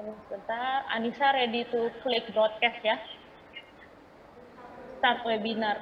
Sebentar, Anissa ready to click broadcast ya. Start webinar.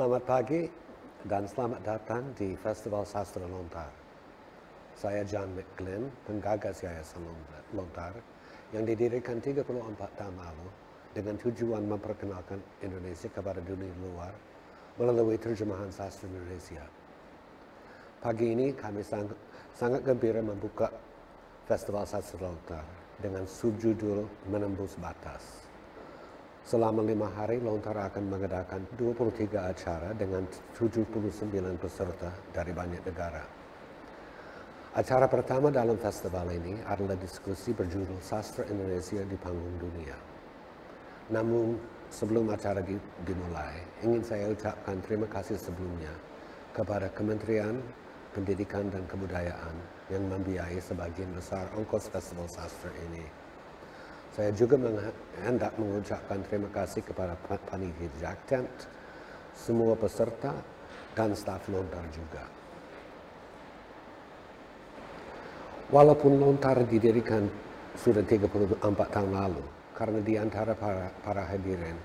Selamat pagi dan selamat datang di Festival Sastra Lontar. Saya John McGlynn, penggagas Yayasan Lontar yang didirikan 34 tahun lalu dengan tujuan memperkenalkan Indonesia kepada dunia luar melalui terjemahan sastra Indonesia. Pagi ini kami sangat gembira membuka Festival Sastra Lontar dengan subjudul Menembus Batas. Selama 5 hari, Lontar akan mengadakan 23 acara dengan 79 peserta dari banyak negara. Acara pertama dalam festival ini adalah diskusi berjudul Sastra Indonesia di Panggung Dunia. Namun, sebelum acara dimulai, ingin saya ucapkan terima kasih sebelumnya kepada Kementerian Pendidikan dan Kebudayaan yang membiayai sebagian besar ongkos Festival Sastra ini. Saya juga hendak mengucapkan terima kasih kepada panitia Jack Tent, semua peserta, dan staf Lontar juga. Walaupun Lontar didirikan sudah 34 tahun lalu, karena di antara para hadirin,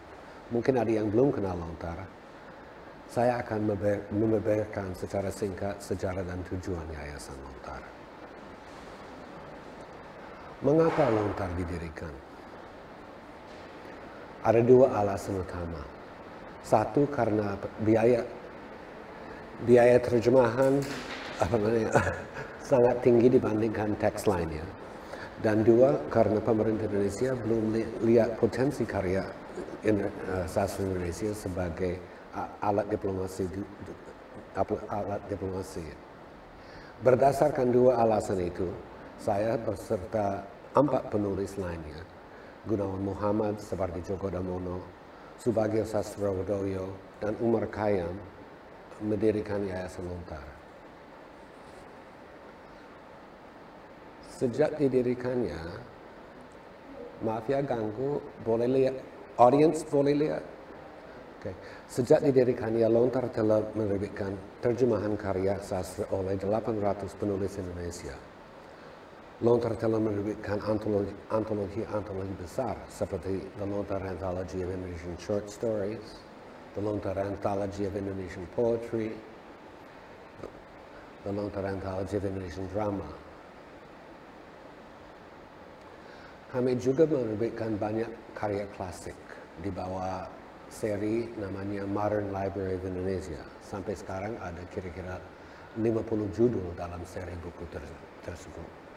mungkin ada yang belum kenal Lontar, saya akan membeberkan secara singkat sejarah dan tujuan Yayasan Lontar. Mengapa Lontar didirikan? Ada 2 alasan utama. Satu, karena biaya terjemahan sangat tinggi dibandingkan teks lainnya. Dan 2, karena pemerintah Indonesia belum lihat potensi karya sastra Indonesia sebagai alat diplomasi. Berdasarkan 2 alasan itu, saya beserta 4 penulis lainnya, Gunawan Muhammad, seperti Djoko Damono, Subagio Sastrowadoyo, dan Umar Khayyam mendirikan Yayasan Lontar. Sejak didirikannya, maaf ya ganggu, boleh lihat, audience boleh lihat? Okay. Sejak didirikannya, Lontar telah menerbitkan terjemahan karya sastra oleh 800 penulis Indonesia. Lontar telah menerbitkan antologi besar seperti The Lontar Anthology of Indonesian Short Stories, The Lontar Anthology of Indonesian Poetry, The Lontar Anthology of Indonesian Drama. Kami juga menerbitkan banyak karya klasik di bawah seri namanya Modern Library of Indonesia. Sampai sekarang ada kira-kira 50 judul dalam seri buku tersebut.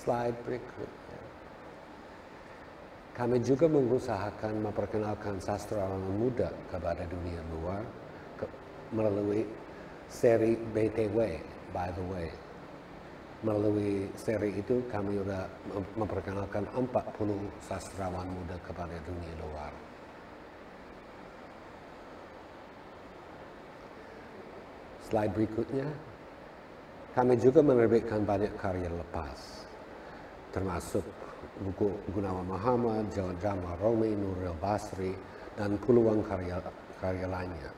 Slide berikutnya. Kami juga mengusahakan memperkenalkan sastrawan muda kepada dunia luar melalui seri BTW, By the Way. Melalui seri itu kami sudah memperkenalkan 40 sastrawan muda kepada dunia luar. Slide berikutnya, kami juga menerbitkan banyak karya lepas, termasuk buku Gunawan Muhammad, Jamal Romi, Nuril Basri, dan puluhan karya lainnya.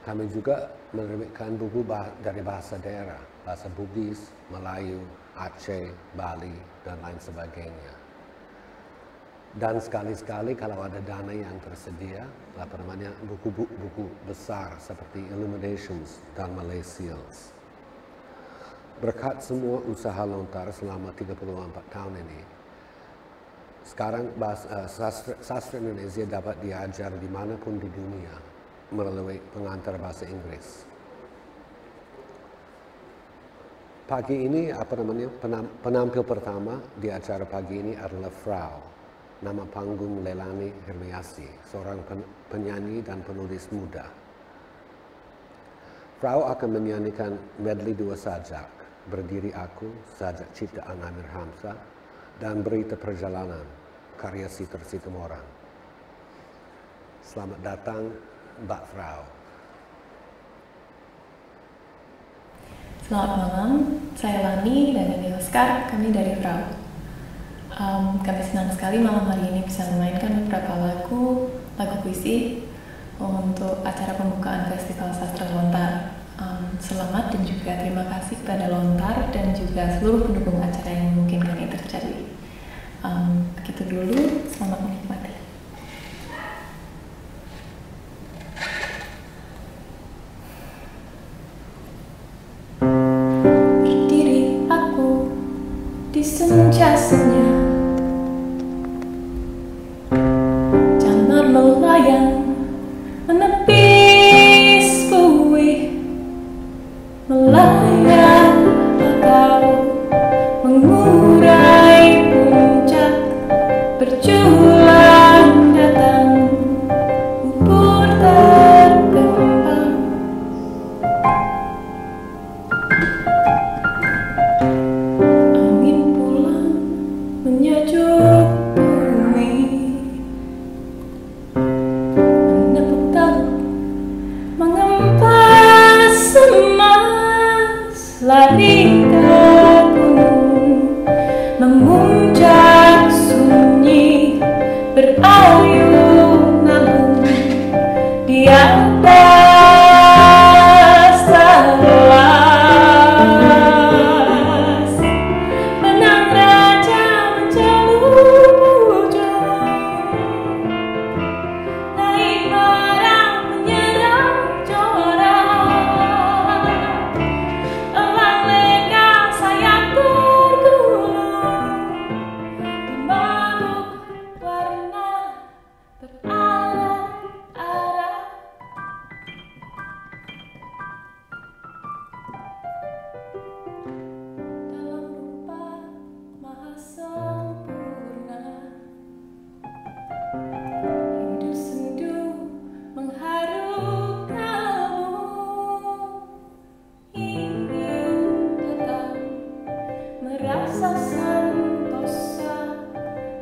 Kami juga menerbitkan buku dari bahasa daerah, bahasa Bugis, Melayu, Aceh, Bali, dan lain sebagainya. Dan sekali-sekali kalau ada dana yang tersedia, buku-buku besar seperti Illuminations dan Malaysians. Berkat semua usaha Lontar selama 34 tahun ini, sekarang sastra Indonesia dapat diajar dimanapun di dunia melalui pengantar bahasa Inggris. Pagi ini penampil pertama di acara pagi ini adalah Frau, nama panggung Leilani Hermiasi, seorang penyanyi dan penulis muda. Frau akan menyanyikan medley 2 sajak, Berdiri Aku, sajak ciptaan Amir Hamzah, dan Berita Perjalanan, karya Sitor Situmorang. Selamat datang, Mbak Frau. Selamat malam, saya Lani dan ini Oscar, kami dari Frau. Kami senang sekali malam hari ini bisa memainkan beberapa lagu puisi untuk acara pembukaan Festival Sastra Lontar. Selamat dan juga terima kasih kepada Lontar dan juga seluruh pendukung acara yang memungkinkan ini terjadi. Begitu dulu, selamat menikmati. Berdiri aku di senja-senja, jamar melayang menepis buih, melayang atau mengurai puncak, berjulang datang bubur terkembang. Angin pulang menyejuk bumi, menepuk taut mengempas emas, lari ke gunung, memuncak sunyi, berayun-ayun di atas alas. Benang raja menjelujur, naik marah menyerang corak, elang leka sayap tergulung di mabuk warna berarak-arak. Dalam rupa maha sempurna, rindu sendu mengharu kamu, ingin datang merasa santosa,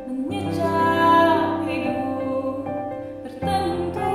menyejak hidup bertentu.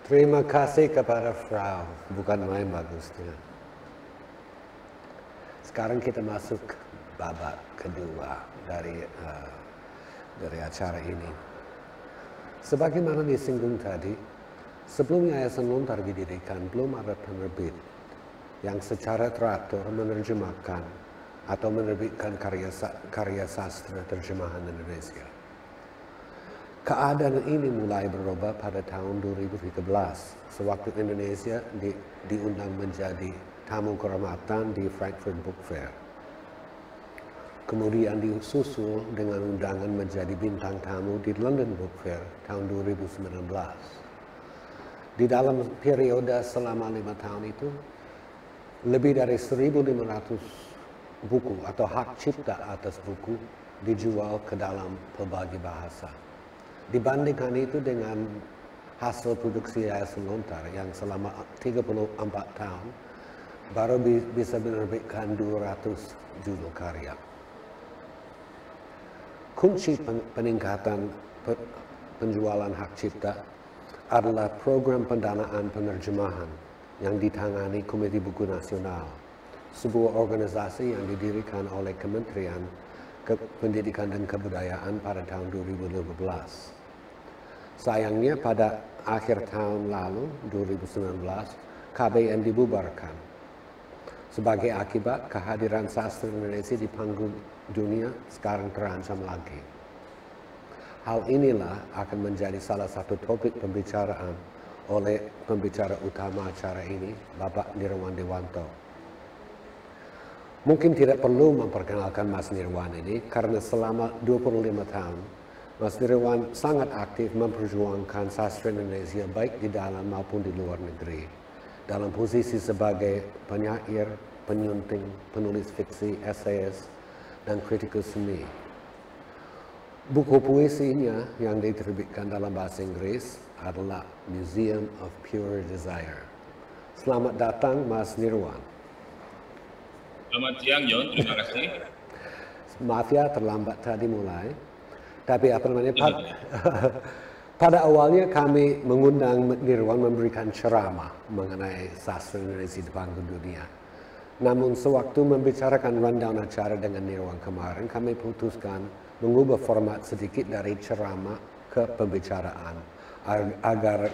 Terima kasih kepada Frau, bukan main bagusnya. Sekarang kita masuk babak kedua dari acara ini. Sebagaimana disinggung tadi, sebelum Yayasan Lontar didirikan, belum ada penerbit yang secara teratur menerjemahkan atau menerbitkan karya sastra terjemahan Indonesia. Keadaan ini mulai berubah pada tahun 2013, sewaktu Indonesia diundang menjadi tamu kehormatan di Frankfurt Book Fair. Kemudian disusul dengan undangan menjadi bintang tamu di London Book Fair tahun 2019. Di dalam periode selama 5 tahun itu, lebih dari 1.500 buku atau hak cipta atas buku dijual ke dalam pelbagai bahasa. Dibandingkan itu dengan hasil produksi Yayasan Lontar yang selama 34 tahun baru bisa menerbitkan 200 judul karya. Kunci peningkatan penjualan hak cipta adalah program pendanaan penerjemahan yang ditangani Komite Buku Nasional, sebuah organisasi yang didirikan oleh Kementerian Pendidikan dan Kebudayaan pada tahun 2015. Sayangnya pada akhir tahun lalu, 2019, KBN dibubarkan. Sebagai akibat, kehadiran sastra Indonesia di panggung dunia sekarang terancam lagi. Hal inilah akan menjadi salah satu topik pembicaraan oleh pembicara utama acara ini, Bapak Nirwan Dewanto. Mungkin tidak perlu memperkenalkan Mas Nirwan ini, karena selama 25 tahun, Mas Nirwan sangat aktif memperjuangkan sastra Indonesia baik di dalam maupun di luar negeri. Dalam posisi sebagai penyair, penyunting, penulis fiksi, esayis, dan kritikus seni. Buku puisinya yang diterbitkan dalam bahasa Inggris adalah Museum of Pure Desire. Selamat datang Mas Nirwan. Selamat siang John, terima kasih. Maaf ya terlambat tadi mulai. Tapi apa namanya, pada awalnya kami mengundang Nirwan memberikan ceramah mengenai sastra Indonesia di panggung dunia. Namun sewaktu membicarakan rundown acara dengan Nirwan kemarin, kami putuskan mengubah format sedikit dari ceramah ke pembicaraan agar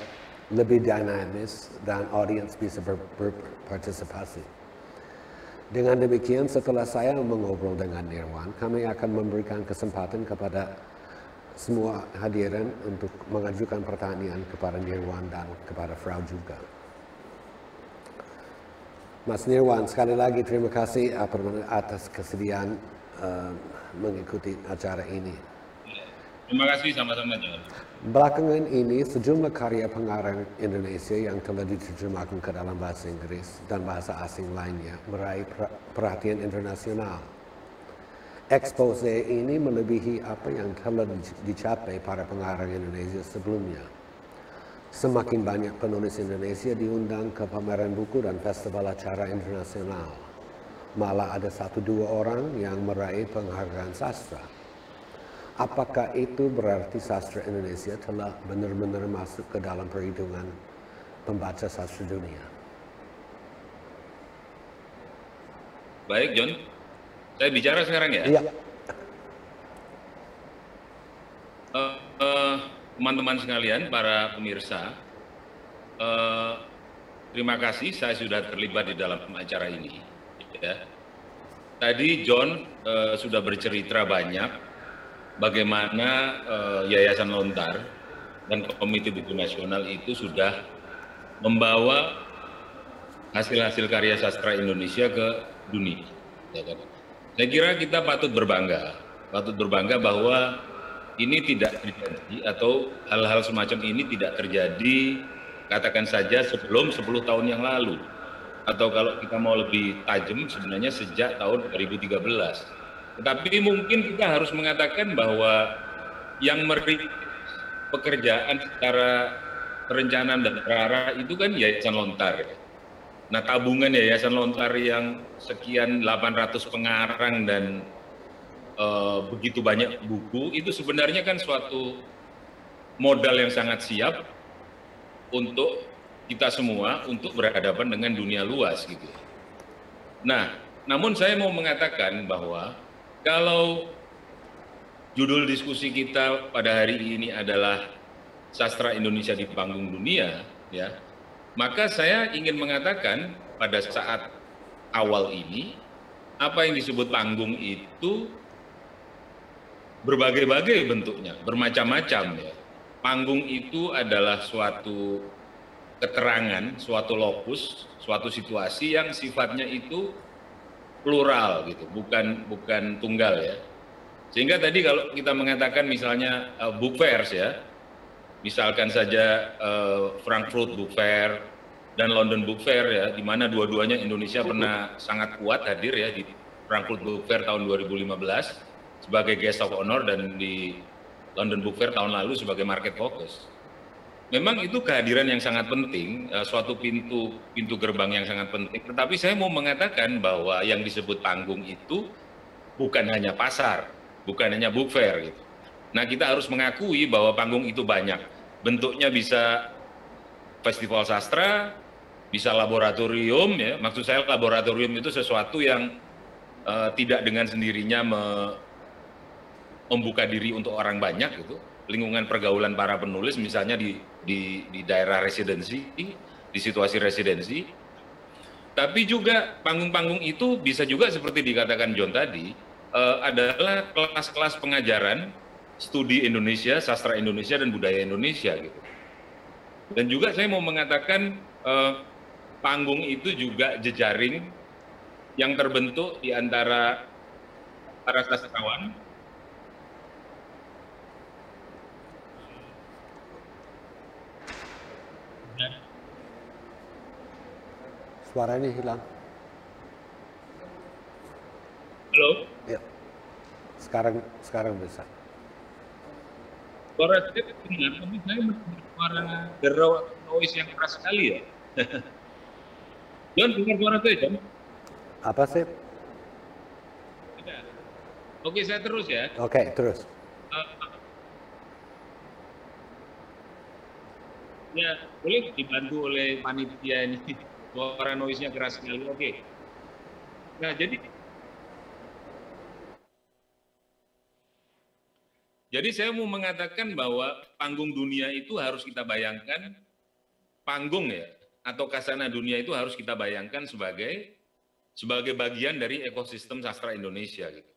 lebih dinamis dan audiens bisa berpartisipasi. Dengan demikian, setelah saya mengobrol dengan Nirwan, kami akan memberikan kesempatan kepada semua hadirin untuk mengajukan pertanyaan kepada Nirwan dan kepada Frau juga. Mas Nirwan, sekali lagi terima kasih atas kesediaan mengikuti acara ini. Terima kasih sama-sama John. Belakangan ini, sejumlah karya pengarang Indonesia yang telah diterjemahkan ke dalam bahasa Inggris dan bahasa asing lainnya meraih perhatian internasional. Expose ini melebihi apa yang telah dicapai para pengarang Indonesia sebelumnya. Semakin banyak penulis Indonesia diundang ke pameran buku dan festival acara internasional. Malah ada 1-2 orang yang meraih penghargaan sastra. Apakah itu berarti sastra Indonesia telah benar-benar masuk ke dalam perhitungan pembaca sastra dunia? Baik John, saya bicara sekarang ya? Iya. Teman-teman sekalian, para pemirsa, terima kasih saya sudah terlibat di dalam acara ini. Ya. Tadi John sudah bercerita banyak bagaimana Yayasan Lontar dan Komite Buku Nasional itu sudah membawa hasil-hasil karya sastra Indonesia ke dunia. Ya kan? Saya kira kita patut berbangga bahwa ini tidak terjadi atau hal-hal semacam ini tidak terjadi katakan saja sebelum 10 tahun yang lalu. Atau kalau kita mau lebih tajam sebenarnya sejak tahun 2013. Tetapi mungkin kita harus mengatakan bahwa yang merintis pekerjaan secara perencanaan dan terarah itu kan Yayasan Lontar. Nah, tabungan Yayasan Lontar yang sekian 800 pengarang dan begitu banyak buku itu sebenarnya kan suatu modal yang sangat siap untuk kita semua untuk berhadapan dengan dunia luas gitu. Nah, namun saya mau mengatakan bahwa kalau judul diskusi kita pada hari ini adalah sastra Indonesia di panggung dunia, ya, maka saya ingin mengatakan pada saat awal ini apa yang disebut panggung itu berbagai-bagai bentuknya, bermacam-macam ya. Panggung itu adalah suatu keterangan, suatu lokus, suatu situasi yang sifatnya itu plural gitu, bukan tunggal ya. Sehingga tadi kalau kita mengatakan misalnya book fairs ya, misalkan saja Frankfurt Book Fair dan London Book Fair ya, di mana dua-duanya Indonesia pernah sangat kuat hadir ya di Frankfurt Book Fair tahun 2015 sebagai guest of honor dan di London Book Fair tahun lalu sebagai market focus. Memang itu kehadiran yang sangat penting, suatu pintu gerbang yang sangat penting. Tetapi saya mau mengatakan bahwa yang disebut panggung itu bukan hanya pasar, bukan hanya book fair gitu. Nah, kita harus mengakui bahwa panggung itu banyak. Bentuknya bisa festival sastra, bisa laboratorium ya. Maksud saya laboratorium itu sesuatu yang tidak dengan sendirinya membuka diri untuk orang banyak gitu. Lingkungan pergaulan para penulis misalnya di daerah residensi, di situasi residensi. Tapi juga panggung-panggung itu bisa juga seperti dikatakan John tadi, adalah kelas-kelas pengajaran studi Indonesia, sastra Indonesia dan budaya Indonesia gitu. Dan juga saya mau mengatakan panggung itu juga jejaring yang terbentuk di antara para sastrawan. Suaranya hilang. Halo? Ya. Sekarang bisa. Suara saya dengar, tapi saya mendengar suara derau noise yang keras sekali ya. John, dengar suara saya, John? Apa sih? Tidak. Oke, saya terus ya. Oke, terus. Ya, boleh dibantu oleh panitia ini. Suara noise-nya keras sekali. Oke. Nah, jadi saya mau mengatakan bahwa panggung dunia itu harus kita bayangkan, panggung ya, atau kasana dunia itu harus kita bayangkan sebagai bagian dari ekosistem sastra Indonesia gitu.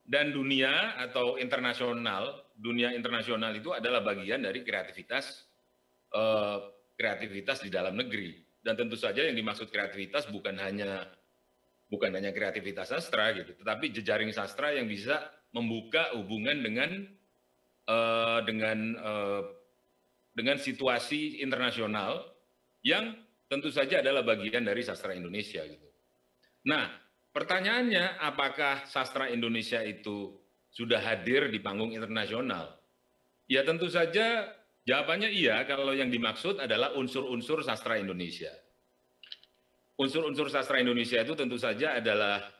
Dan dunia atau dunia internasional itu adalah bagian dari kreativitas di dalam negeri. Dan tentu saja yang dimaksud kreativitas bukan hanya kreativitas sastra gitu, tetapi jejaring sastra yang bisa membuka hubungan dengan situasi internasional yang tentu saja adalah bagian dari sastra Indonesia gitu. Nah, pertanyaannya apakah sastra Indonesia itu sudah hadir di panggung internasional? Ya tentu saja jawabannya iya kalau yang dimaksud adalah unsur-unsur sastra Indonesia. Unsur-unsur sastra Indonesia itu tentu saja adalah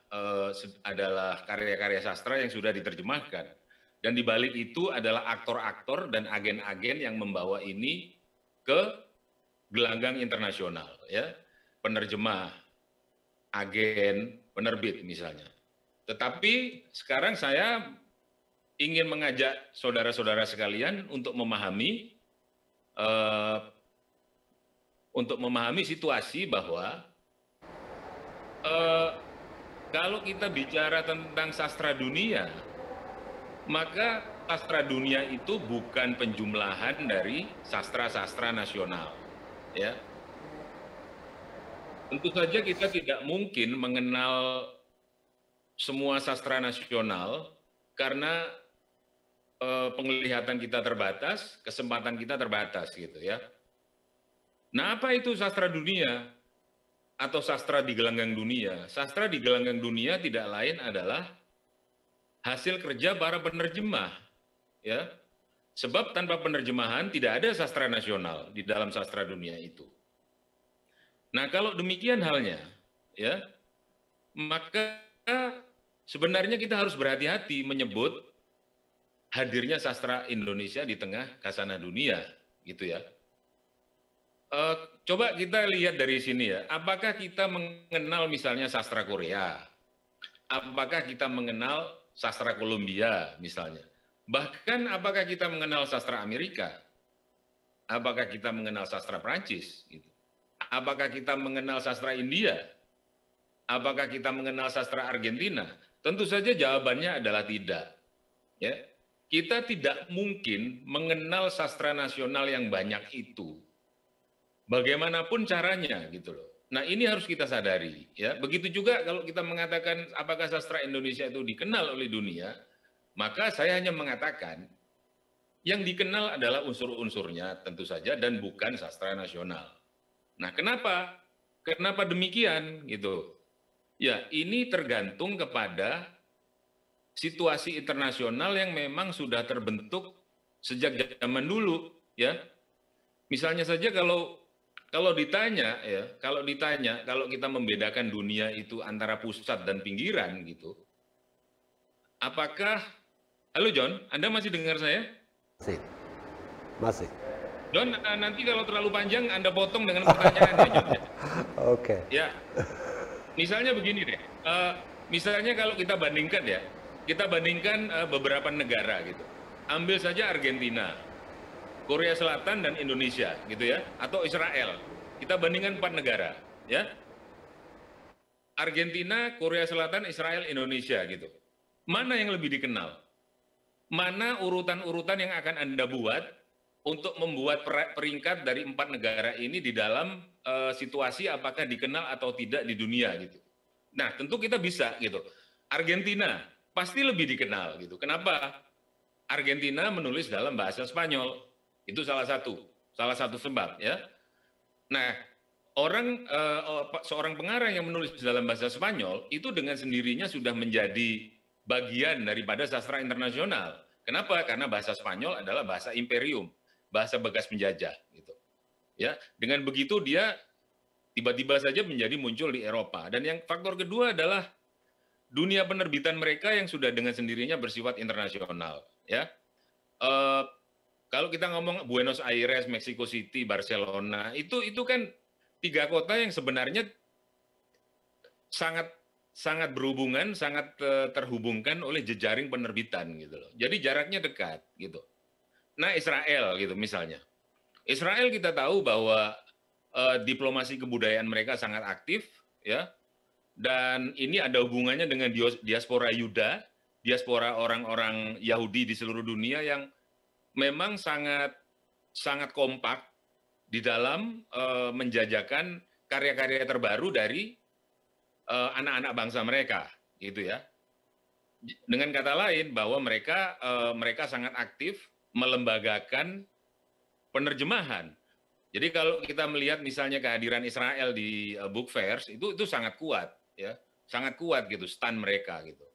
karya-karya sastra yang sudah diterjemahkan. Dan di balik itu adalah aktor-aktor dan agen-agen yang membawa ini ke gelanggang internasional, ya, penerjemah, agen, penerbit misalnya. Tetapi sekarang saya ingin mengajak saudara-saudara sekalian untuk memahami situasi bahwa kalau kita bicara tentang sastra dunia, maka sastra dunia itu bukan penjumlahan dari sastra-sastra nasional, ya. Tentu saja kita tidak mungkin mengenal semua sastra nasional karena penglihatan kita terbatas, kesempatan kita terbatas gitu ya. Nah, apa itu sastra dunia atau sastra di gelanggang dunia? Sastra di gelanggang dunia tidak lain adalah hasil kerja para penerjemah, ya. Sebab tanpa penerjemahan tidak ada sastra nasional di dalam sastra dunia itu. Nah, kalau demikian halnya, ya, maka sebenarnya kita harus berhati-hati menyebut hadirnya sastra Indonesia di tengah kasana dunia, gitu ya. Coba kita lihat dari sini ya, apakah kita mengenal misalnya sastra Korea, apakah kita mengenal sastra Kolombia misalnya, bahkan apakah kita mengenal sastra Amerika, apakah kita mengenal sastra Prancis, gitu. Apakah kita mengenal sastra India, apakah kita mengenal sastra Argentina? Tentu saja jawabannya adalah tidak. Ya, kita tidak mungkin mengenal sastra nasional yang banyak itu. Bagaimanapun caranya gitu loh. Nah ini harus kita sadari ya. Begitu juga kalau kita mengatakan apakah sastra Indonesia itu dikenal oleh dunia, maka saya hanya mengatakan yang dikenal adalah unsur-unsurnya tentu saja dan bukan sastra nasional. Nah kenapa? Kenapa demikian gitu? Ya ini tergantung kepada situasi internasional yang memang sudah terbentuk sejak zaman dulu ya. Misalnya saja kalau ditanya ya, kalau kita membedakan dunia itu antara pusat dan pinggiran gitu, apakah, halo John, Anda masih dengar saya? Masih. John, nanti kalau terlalu panjang Anda potong dengan pertanyaan ya John. Oke. Ya, misalnya begini deh, misalnya kalau kita bandingkan beberapa negara gitu, ambil saja Argentina, Korea Selatan dan Indonesia gitu ya, atau Israel. Kita bandingkan 4 negara ya. Argentina, Korea Selatan, Israel, Indonesia gitu. Mana yang lebih dikenal? Mana urutan-urutan yang akan Anda buat untuk membuat peringkat dari 4 negara ini di dalam situasi apakah dikenal atau tidak di dunia gitu. Nah, tentu kita bisa gitu. Argentina pasti lebih dikenal gitu. Kenapa? Argentina menulis dalam bahasa Spanyol. Itu salah satu sebab ya. Nah, seorang pengarang yang menulis dalam bahasa Spanyol itu dengan sendirinya sudah menjadi bagian daripada sastra internasional. Kenapa? Karena bahasa Spanyol adalah bahasa imperium, bahasa bekas penjajah gitu. Ya, dengan begitu dia tiba-tiba saja menjadi muncul di Eropa. Dan yang faktor kedua adalah dunia penerbitan mereka yang sudah dengan sendirinya bersifat internasional ya. Kalau kita ngomong Buenos Aires, Mexico City, Barcelona, itu kan 3 kota yang sebenarnya sangat berhubungan, sangat terhubungkan oleh jejaring penerbitan gitu loh. Jadi jaraknya dekat gitu. Nah Israel gitu misalnya. Israel kita tahu bahwa diplomasi kebudayaan mereka sangat aktif ya. Dan ini ada hubungannya dengan diaspora Yuda, diaspora orang-orang Yahudi di seluruh dunia yang memang sangat kompak di dalam menjajakan karya-karya terbaru dari anak-anak bangsa mereka, gitu ya. Dengan kata lain bahwa mereka sangat aktif melembagakan penerjemahan. Jadi kalau kita melihat misalnya kehadiran Israel di Book Fairs itu sangat kuat, ya, sangat kuat gitu stand mereka gitu.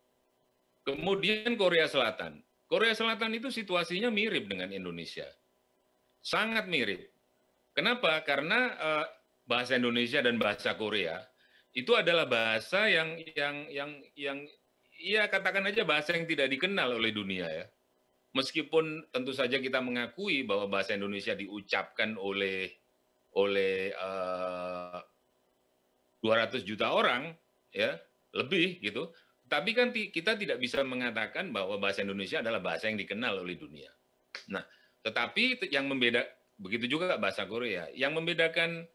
Kemudian Korea Selatan. Korea Selatan itu situasinya mirip dengan Indonesia. Sangat mirip. Kenapa? Karena bahasa Indonesia dan bahasa Korea itu adalah bahasa yang ya katakan aja bahasa yang tidak dikenal oleh dunia ya. Meskipun tentu saja kita mengakui bahwa bahasa Indonesia diucapkan oleh 200 juta orang ya, lebih gitu. Tapi kan kita tidak bisa mengatakan bahwa bahasa Indonesia adalah bahasa yang dikenal oleh dunia. Nah, tetapi yang begitu juga bahasa Korea. Yang membedakan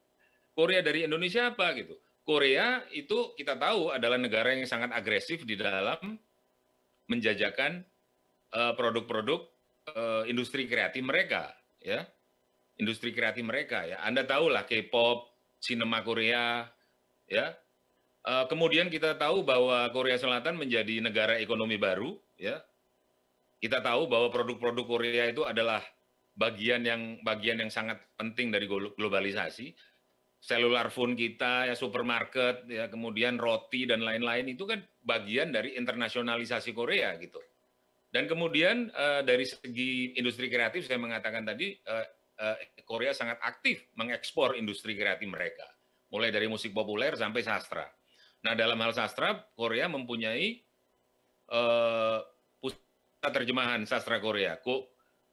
Korea dari Indonesia apa gitu? Korea itu kita tahu adalah negara yang sangat agresif di dalam menjajakan produk-produk industri kreatif mereka, ya. Industri kreatif mereka ya. Anda tahu lah K-pop, sinema Korea, ya. Kemudian kita tahu bahwa Korea Selatan menjadi negara ekonomi baru, ya. Kita tahu bahwa produk-produk Korea itu adalah bagian yang sangat penting dari globalisasi. Cellular phone kita, ya supermarket, ya kemudian roti dan lain-lain itu kan bagian dari internasionalisasi Korea gitu. Dan kemudian dari segi industri kreatif saya mengatakan tadi Korea sangat aktif mengekspor industri kreatif mereka, mulai dari musik populer sampai sastra. Nah, dalam hal sastra, Korea mempunyai pusat terjemahan sastra Korea,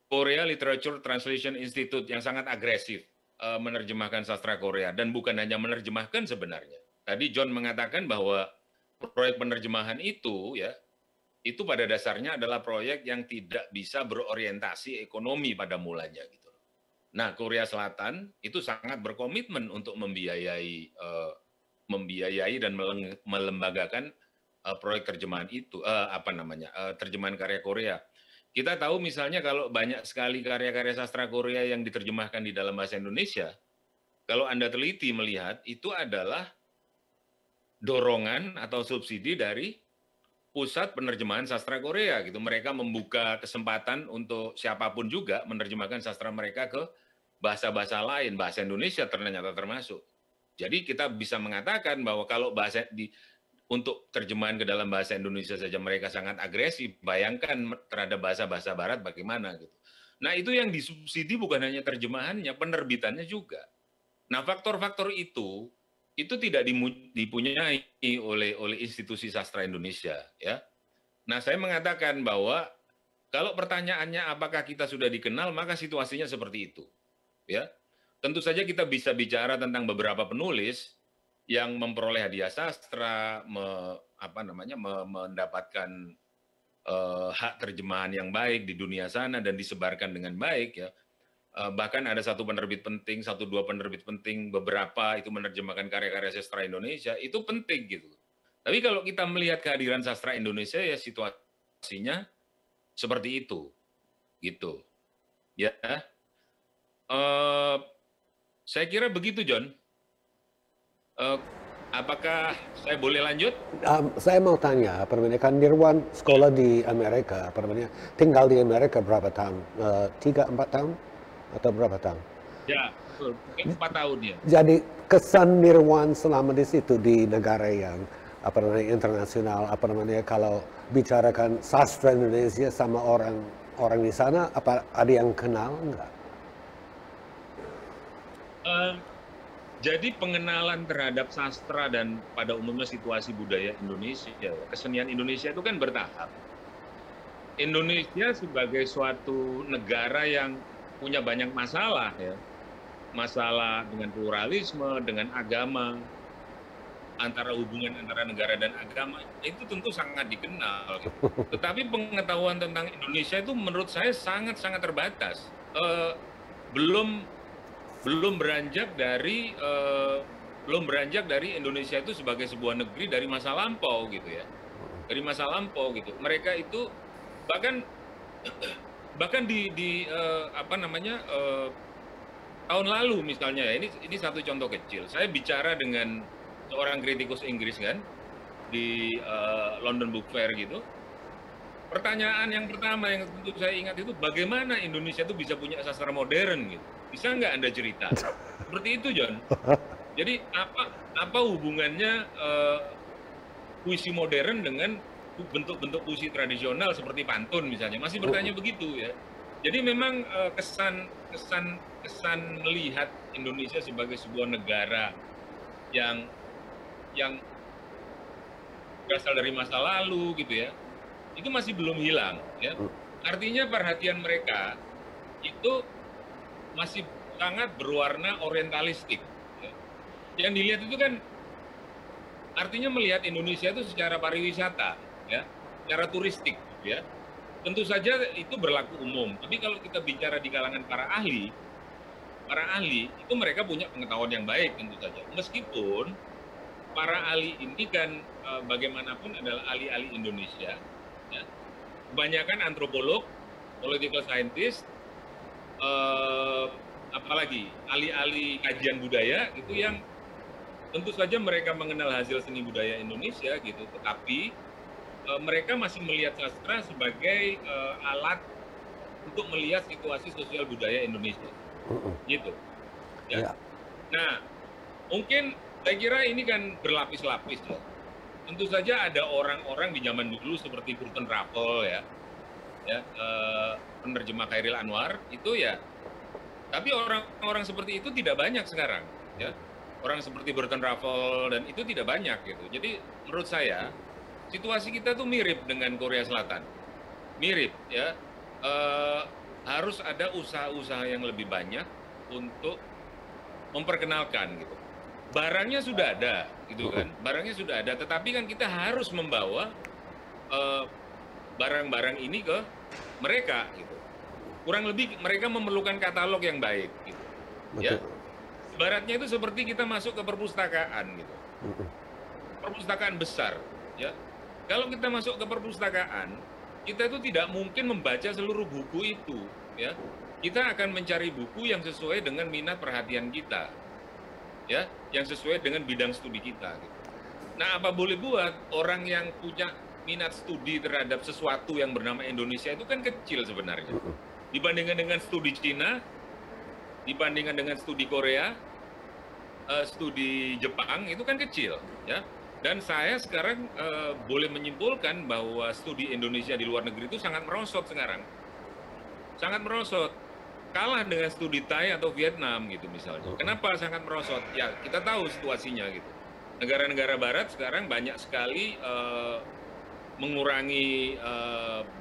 Korea Literature Translation Institute yang sangat agresif. menerjemahkan sastra Korea, dan bukan hanya menerjemahkan sebenarnya. Tadi John mengatakan bahwa proyek penerjemahan itu ya, itu pada dasarnya adalah proyek yang tidak bisa berorientasi ekonomi pada mulanya gitu. Nah, Korea Selatan itu sangat berkomitmen untuk membiayai dan melembagakan proyek terjemahan itu, terjemahan karya Korea. Kita tahu misalnya kalau banyak sekali karya-karya sastra Korea yang diterjemahkan di dalam bahasa Indonesia, kalau Anda teliti melihat itu adalah dorongan atau subsidi dari Pusat Penerjemahan Sastra Korea gitu. Mereka membuka kesempatan untuk siapapun juga menerjemahkan sastra mereka ke bahasa-bahasa lain, bahasa Indonesia ternyata termasuk. Jadi kita bisa mengatakan bahwa kalau untuk terjemahan ke dalam bahasa Indonesia saja mereka sangat agresif, bayangkan terhadap bahasa-bahasa barat bagaimana gitu. Nah, itu yang disubsidi bukan hanya terjemahannya, penerbitannya juga. Nah, faktor-faktor itu tidak dipunyai oleh institusi sastra Indonesia ya. Nah, saya mengatakan bahwa kalau pertanyaannya apakah kita sudah dikenal, maka situasinya seperti itu ya. Tentu saja kita bisa bicara tentang beberapa penulis yang memperoleh hadiah sastra, mendapatkan hak terjemahan yang baik di dunia sana dan disebarkan dengan baik ya. Bahkan ada satu penerbit penting, 1-2 penerbit penting, beberapa itu menerjemahkan karya-karya sastra Indonesia, itu penting gitu. Tapi kalau kita melihat kehadiran sastra Indonesia ya situasinya seperti itu, gitu. Ya, saya kira begitu, John. Apakah saya boleh lanjut? Saya mau tanya, kan Nirwan sekolah di Amerika, tinggal di Amerika berapa tahun? 3-4 tahun? Atau berapa tahun? Ya, betul. 4 tahun ya. Jadi kesan Nirwan selama di situ di negara yang internasional, kalau bicarakan sastra Indonesia sama orang di sana, ada yang kenal enggak? Jadi pengenalan terhadap sastra dan pada umumnya situasi budaya Indonesia, kesenian Indonesia itu kan bertahap. Indonesia sebagai suatu negara yang punya banyak masalah ya, masalah dengan pluralisme, dengan agama, hubungan antara negara dan agama itu tentu sangat dikenal. Gitu. Tetapi pengetahuan tentang Indonesia itu menurut saya sangat-sangat terbatas. Belum beranjak dari Indonesia itu sebagai sebuah negeri dari masa lampau gitu ya, Mereka itu bahkan di tahun lalu misalnya ya, ini satu contoh kecil. Saya bicara dengan seorang kritikus Inggris kan di London Book Fair gitu. Pertanyaan yang pertama yang tentu saya ingat itu bagaimana Indonesia itu bisa punya sastra modern gitu. Bisa nggak Anda cerita? Seperti itu, John. Jadi apa hubungannya puisi modern dengan bentuk-bentuk puisi tradisional seperti pantun misalnya? Masih bertanya begitu ya. Jadi memang kesan melihat Indonesia sebagai sebuah negara yang berasal dari masa lalu gitu ya, itu masih belum hilang ya. Artinya perhatian mereka itu masih sangat berwarna orientalistik ya. Yang dilihat itu kan artinya melihat Indonesia itu secara pariwisata ya, secara turistik ya. Tentu saja itu berlaku umum, tapi kalau kita bicara di kalangan para ahli itu mereka punya pengetahuan yang baik tentu saja. Meskipun para ahli ini kan bagaimanapun adalah ahli-ahli Indonesia ya. Kebanyakan antropolog, political scientist, apalagi ahli-ahli kajian budaya itu yang tentu saja mereka mengenal hasil seni budaya Indonesia gitu, tetapi mereka masih melihat sastra sebagai alat untuk melihat situasi sosial budaya Indonesia gitu ya. Nah, mungkin saya kira ini kan berlapis-lapis ya. Tentu saja ada orang-orang di zaman dulu seperti Burton Raffel ya, penerjemah Chairil Anwar itu ya. Tapi orang-orang seperti itu tidak banyak sekarang ya. Orang seperti Burton Raffel dan itu tidak banyak gitu. Jadi menurut saya situasi kita tuh mirip dengan Korea Selatan. Mirip ya. Harus ada usaha-usaha yang lebih banyak untuk memperkenalkan gitu. Barangnya sudah ada, gitu kan? Barangnya sudah ada, tetapi kan kita harus membawa barang-barang ini ke mereka, gitu. Kurang lebih mereka memerlukan katalog yang baik, gitu. Ya, ibaratnya itu seperti kita masuk ke perpustakaan, gitu. Perpustakaan besar, ya. Kalau kita masuk ke perpustakaan, kita itu tidak mungkin membaca seluruh buku itu, ya. Kita akan mencari buku yang sesuai dengan minat perhatian kita, ya, yang sesuai dengan bidang studi kita, gitu. Nah, apa boleh buat orang yang punya minat studi terhadap sesuatu yang bernama Indonesia itu kan kecil sebenarnya. Dibandingkan dengan studi Cina, dibandingkan dengan studi Korea, studi Jepang itu kan kecil, ya. Dan saya sekarang boleh menyimpulkan bahwa studi Indonesia di luar negeri itu sangat merosot sekarang. Sangat merosot. Kalah dengan studi Thai atau Vietnam gitu misalnya. Kenapa sangat merosot? Ya, kita tahu situasinya gitu. Negara-negara barat sekarang banyak sekali mengurangi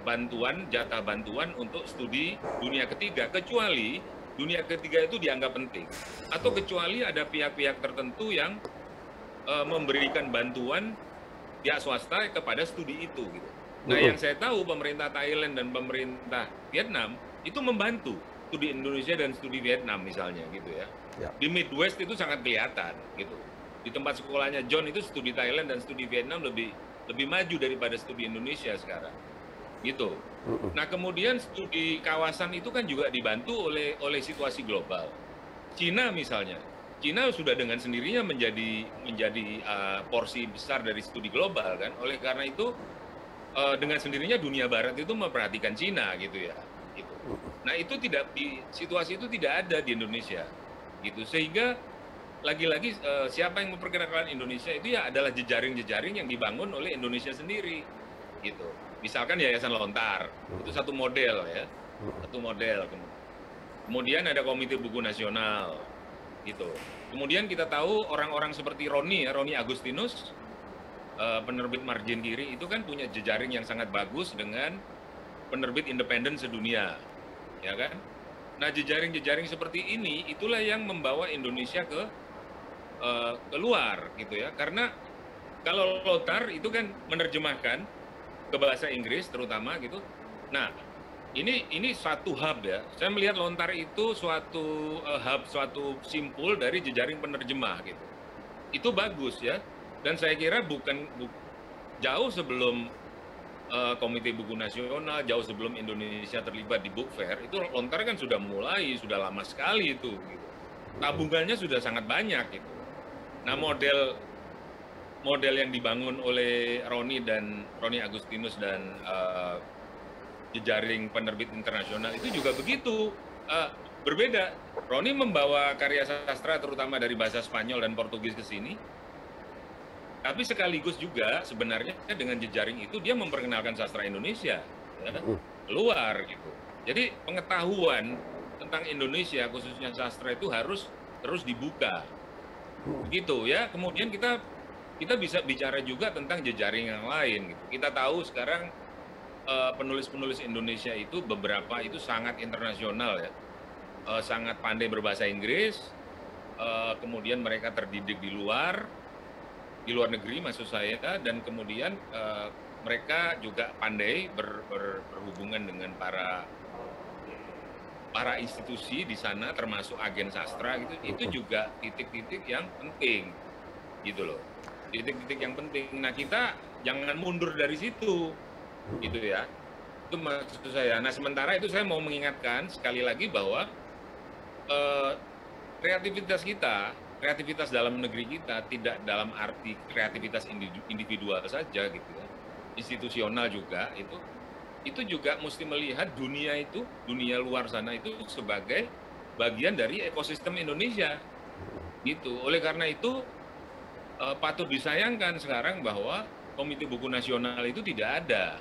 bantuan, jatah bantuan untuk studi dunia ketiga, kecuali dunia ketiga itu dianggap penting. Atau kecuali ada pihak-pihak tertentu yang memberikan bantuan pihak swasta kepada studi itu gitu. Nah, yang saya tahu pemerintah Thailand dan pemerintah Vietnam itu membantu studi Indonesia dan studi Vietnam misalnya gitu ya. Di Midwest itu sangat kelihatan gitu. Di tempat sekolahnya John itu studi Thailand dan studi Vietnam lebih maju daripada studi Indonesia sekarang. Gitu. Nah, kemudian studi kawasan itu kan juga dibantu oleh situasi global. Cina misalnya. Cina sudah dengan sendirinya menjadi porsi besar dari studi global kan. Oleh karena itu dengan sendirinya dunia barat itu memperhatikan Cina gitu ya. Gitu. Nah, itu situasi itu tidak ada di Indonesia. Gitu. Sehingga lagi-lagi siapa yang memperkenalkan Indonesia itu ya adalah jejaring-jejaring yang dibangun oleh Indonesia sendiri. Gitu. Misalkan Yayasan Lontar, itu satu model ya. Satu model. Kemudian ada Komite Buku Nasional. Gitu. Kemudian kita tahu orang-orang seperti Roni Agustinus, penerbit margin kiri itu kan punya jejaring yang sangat bagus dengan penerbit independen sedunia, ya kan? Nah, jejaring-jejaring seperti ini itulah yang membawa Indonesia keluar, gitu ya. Karena kalau Lontar itu kan menerjemahkan ke bahasa Inggris terutama, gitu. Nah, ini suatu hub ya. Saya melihat Lontar itu suatu hub, suatu simpul dari jejaring penerjemah, gitu. Itu bagus ya. Dan saya kira jauh sebelum Komite Buku Nasional, jauh sebelum Indonesia terlibat di Book Fair, itu Lontar kan sudah sudah lama sekali itu. Gitu. Tabungannya sudah sangat banyak. Gitu. Nah, model yang dibangun oleh Roni Agustinus dan jejaring penerbit internasional itu juga begitu. Berbeda. Roni membawa karya sastra terutama dari bahasa Spanyol dan Portugis ke sini. Tapi sekaligus juga sebenarnya dengan jejaring itu dia memperkenalkan sastra Indonesia ya, keluar gitu. Jadi pengetahuan tentang Indonesia khususnya sastra itu harus terus dibuka. Begitu ya. Kemudian kita bisa bicara juga tentang jejaring yang lain gitu. Kita tahu sekarang penulis-penulis Indonesia itu beberapa itu sangat internasional ya. Sangat pandai berbahasa Inggris. Kemudian mereka terdidik di luar negeri maksud saya, dan kemudian mereka juga pandai berhubungan dengan para institusi di sana termasuk agen sastra gitu. Itu juga titik-titik yang penting gitu loh, titik-titik yang penting. Nah, kita jangan mundur dari situ gitu ya, itu maksud saya. Nah, sementara itu saya mau mengingatkan sekali lagi bahwa kreativitas dalam negeri kita tidak dalam arti kreativitas individual saja gitu ya, institusional juga, itu juga mesti melihat dunia luar sana itu sebagai bagian dari ekosistem Indonesia gitu. Oleh karena itu patut disayangkan sekarang bahwa Komite Buku Nasional itu tidak ada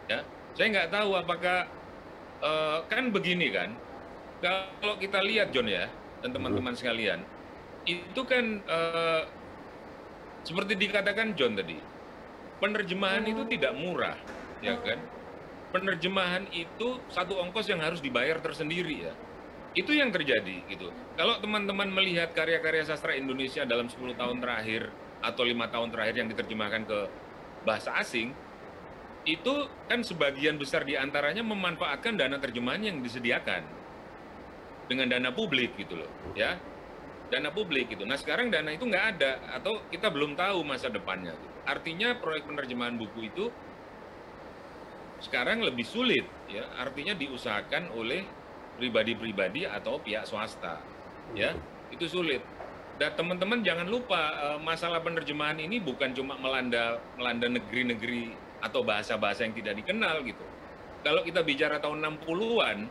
ya. Saya nggak tahu apakah kan begini kan, kalau kita lihat John ya dan teman-teman sekalian, itu kan seperti dikatakan John tadi, penerjemahan itu tidak murah, ya kan? Penerjemahan itu satu ongkos yang harus dibayar tersendiri ya. Itu yang terjadi gitu. Kalau teman-teman melihat karya-karya sastra Indonesia dalam 10 tahun terakhir atau 5 tahun terakhir yang diterjemahkan ke bahasa asing, itu kan sebagian besar diantaranya memanfaatkan dana terjemahan yang disediakan dengan dana publik gitu loh, ya, dana publik gitu. Nah sekarang dana itu nggak ada atau kita belum tahu masa depannya. Gitu. Artinya proyek penerjemahan buku itu sekarang lebih sulit, ya, artinya diusahakan oleh pribadi-pribadi atau pihak swasta, ya, itu sulit. Dan teman-teman jangan lupa masalah penerjemahan ini bukan cuma melanda negeri-negeri atau bahasa-bahasa yang tidak dikenal gitu. Kalau kita bicara tahun 60-an,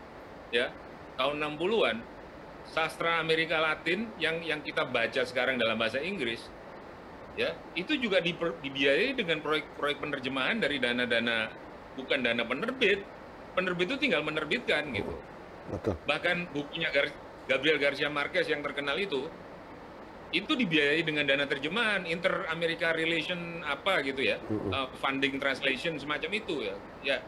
ya, tahun 60-an, sastra Amerika Latin yang kita baca sekarang dalam bahasa Inggris, ya, itu juga dibiayai dengan proyek-proyek penerjemahan dari dana-dana, bukan dana penerbit. Penerbit itu tinggal menerbitkan gitu. Betul. Bahkan bukunya Gabriel Garcia Marquez yang terkenal itu dibiayai dengan dana terjemahan, Inter-America Relation apa gitu ya, funding translation semacam itu ya. Ya.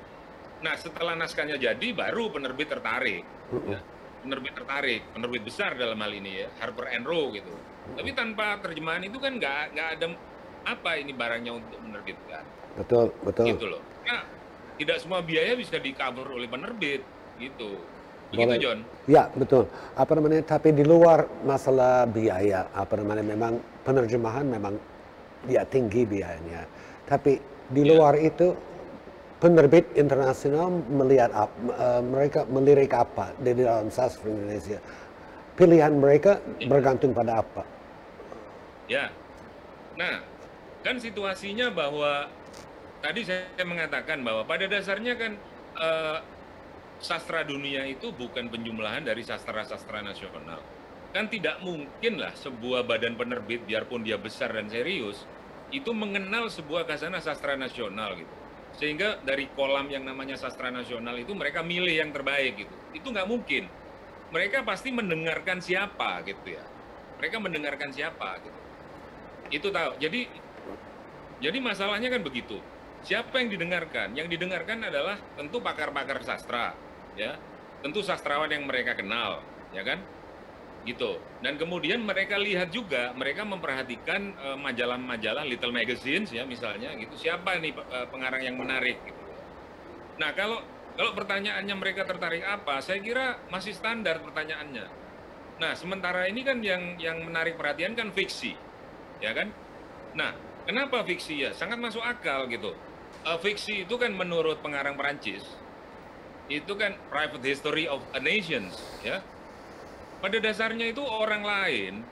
Nah setelah naskahnya jadi, baru penerbit tertarik. Ya. Penerbit besar dalam hal ini ya, Harper and Row gitu. Tapi tanpa terjemahan itu kan nggak ada apa ini barangnya untuk menerbitkan. Betul. Gitu loh. Nah, tidak semua biaya bisa di-cover oleh penerbit gitu. Begitu, Boleh. John? Ya, betul. Tapi di luar masalah biaya, memang penerjemahan memang ya tinggi biayanya. Tapi di luar itu penerbit internasional melihat mereka melirik apa di dalam sastra Indonesia. Pilihan mereka bergantung pada apa? Ya. Nah, kan situasinya bahwa tadi saya mengatakan bahwa pada dasarnya kan sastra dunia itu bukan penjumlahan dari sastra-sastra nasional. Kan tidak mungkin lah sebuah badan penerbit, biarpun dia besar dan serius, itu mengenal sebuah khasanah sastra nasional gitu. Sehingga dari kolam yang namanya sastra nasional itu mereka milih yang terbaik gitu. Itu nggak mungkin. Mereka pasti mendengarkan siapa gitu ya. Mereka mendengarkan siapa gitu. Itu tahu. Jadi masalahnya kan begitu. Siapa yang didengarkan? Yang didengarkan adalah tentu pakar-pakar sastra, ya, tentu sastrawan yang mereka kenal, ya kan, gitu. Dan kemudian mereka lihat juga, mereka memperhatikan majalah-majalah, little magazines, ya, misalnya, gitu. Siapa nih pengarang yang menarik? Gitu. Nah, kalau pertanyaannya mereka tertarik apa? Saya kira masih standar pertanyaannya. Nah, sementara ini kan yang menarik perhatian kan fiksi, ya kan? Nah, kenapa fiksi ya? Sangat masuk akal gitu. Fiksi itu kan menurut pengarang Perancis, itu kan private history of a nation, ya. Pada dasarnya itu orang lain,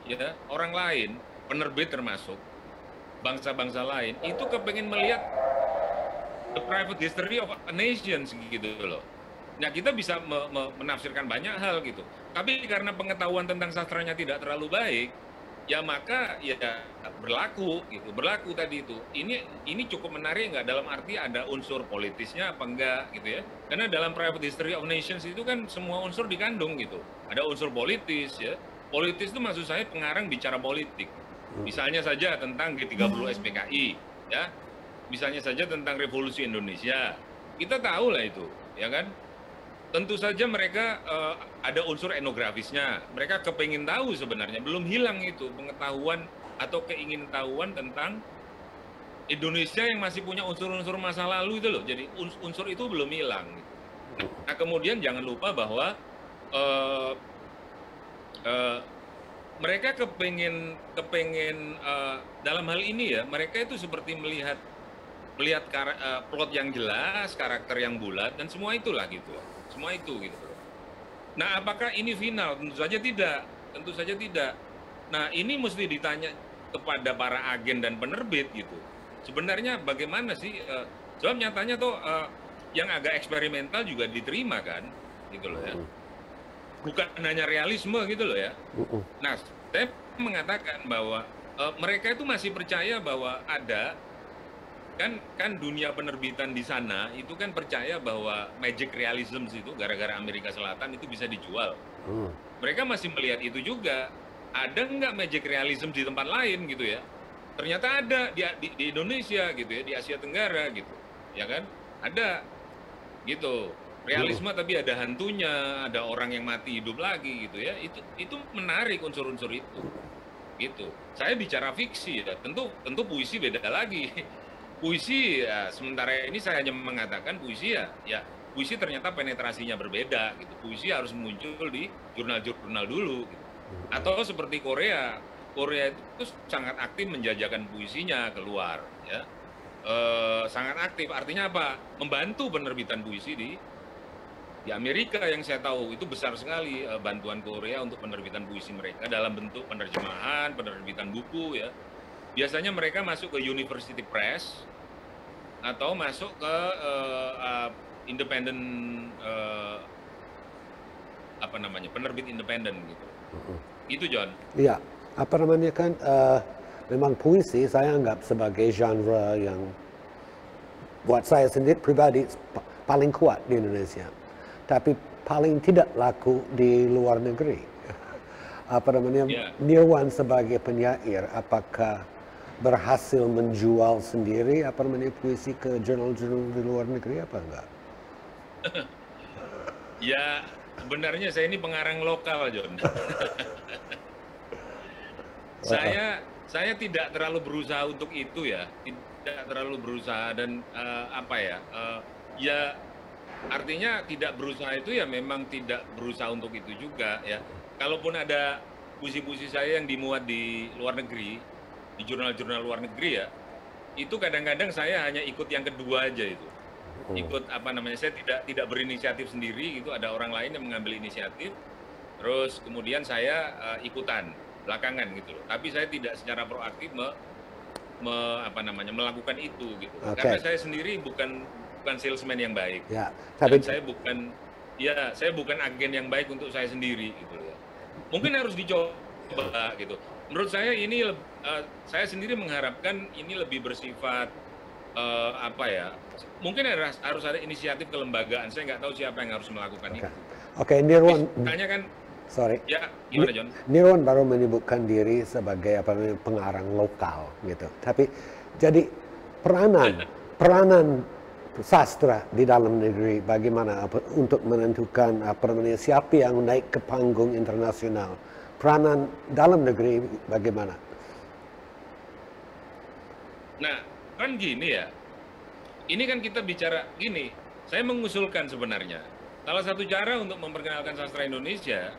ya, orang lain, penerbit termasuk, bangsa-bangsa lain, itu kepengen melihat the private history of a nation gitu loh. Nah, kita bisa menafsirkan banyak hal gitu. Tapi karena pengetahuan tentang sastranya tidak terlalu baik, ya maka ya berlaku gitu, berlaku tadi itu. Ini cukup menarik nggak, dalam arti ada unsur politisnya apa enggak gitu ya. Karena dalam private history of nations itu kan semua unsur dikandung gitu. Ada unsur politis ya. Politis itu maksud saya pengarang bicara politik. Misalnya saja tentang G30 SPKI ya. Misalnya saja tentang Revolusi Indonesia. Kita tahu lah itu, ya kan? Tentu saja mereka ada unsur etnografisnya. Mereka kepingin tahu sebenarnya, belum hilang itu pengetahuan atau keingintahuan tentang Indonesia yang masih punya unsur-unsur masa lalu itu loh. Jadi unsur itu belum hilang. Nah kemudian jangan lupa bahwa mereka kepingin dalam hal ini ya, mereka itu seperti melihat plot yang jelas, karakter yang bulat, dan semua itulah gitu. Semua itu gitu. Nah, apakah ini final? Tentu saja tidak. Tentu saja tidak. Nah, ini mesti ditanya kepada para agen dan penerbit gitu. Sebenarnya bagaimana sih? Sebab nyatanya tuh yang agak eksperimental juga diterima kan, gitu loh ya. Bukan hanya realisme gitu loh ya. Nah, saya mengatakan bahwa mereka itu masih percaya bahwa ada kan dunia penerbitan di sana itu kan percaya bahwa magic realism itu gara-gara Amerika Selatan itu bisa dijual. Mereka masih melihat itu juga. Ada nggak magic realism di tempat lain gitu ya? Ternyata ada di Indonesia gitu ya, di Asia Tenggara gitu, ya kan? Ada gitu. Realisme tapi ada hantunya, ada orang yang mati hidup lagi gitu ya. Itu menarik unsur-unsur itu. Gitu. Saya bicara fiksi ya. Tentu puisi beda lagi. Puisi ya, sementara ini saya hanya mengatakan puisi ya puisi ternyata penetrasinya berbeda gitu. Puisi harus muncul di jurnal-jurnal dulu gitu. Atau seperti Korea itu sangat aktif menjajakan puisinya keluar ya. Sangat aktif, artinya apa? Membantu penerbitan puisi di Amerika yang saya tahu itu besar sekali bantuan Korea untuk penerbitan puisi mereka dalam bentuk penerjemahan, penerbitan buku ya. Biasanya mereka masuk ke University Press atau masuk ke independen penerbit independen gitu. Itu John. Iya, apa namanya kan memang puisi saya anggap sebagai genre yang buat saya sendiri pribadi paling kuat di Indonesia. Tapi paling tidak laku di luar negeri. Apa namanya, Nirwan sebagai penyair, apakah berhasil menjual sendiri apa namanya puisi ke jurnal-jurnal di luar negeri apa enggak? Ya, sebenarnya saya ini pengarang lokal, John. Saya tidak terlalu berusaha untuk itu ya, tidak terlalu berusaha dan ya artinya tidak berusaha itu ya memang tidak berusaha untuk itu juga ya. Kalaupun ada puisi-puisi saya yang dimuat di luar negeri, di jurnal-jurnal luar negeri ya, itu kadang-kadang saya hanya ikut yang kedua aja itu. Ikut saya tidak berinisiatif sendiri gitu, ada orang lain yang mengambil inisiatif, terus kemudian saya ikutan belakangan gitu loh. Tapi saya tidak secara proaktif melakukan itu gitu. Karena saya sendiri bukan salesman yang baik. Ya, tapi dan saya bukan agen yang baik untuk saya sendiri gitu ya. Mungkin harus dicoba gitu. Menurut saya ini saya sendiri mengharapkan ini lebih bersifat mungkin harus ada inisiatif kelembagaan. Saya nggak tahu siapa yang harus melakukan itu. Oke, Nirwan. Tanya kan. Sorry. Ya, gimana John? Nirwan baru menyebutkan diri sebagai pengarang lokal gitu. Tapi jadi peranan sastra di dalam negeri bagaimana untuk menentukan siapa yang naik ke panggung internasional, peranan dalam negeri bagaimana? Nah kan gini ya, ini kan kita bicara gini, saya mengusulkan sebenarnya salah satu cara untuk memperkenalkan sastra Indonesia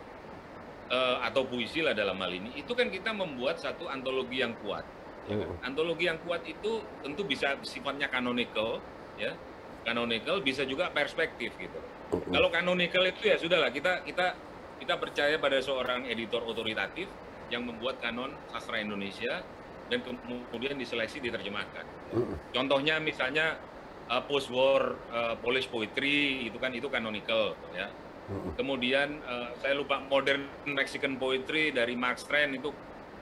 atau puisi lah dalam hal ini, itu kan kita membuat satu antologi yang kuat ya kan? Antologi yang kuat itu tentu bisa sifatnya canonical ya. Canonical bisa juga perspektif gitu. Kalau canonical itu ya sudahlah, kita percaya pada seorang editor otoritatif yang membuat kanon sastra Indonesia dan kemudian diseleksi diterjemahkan. Contohnya misalnya post war Polish poetry itu canonical ya. Kemudian saya lupa modern Mexican poetry dari Mark Twain itu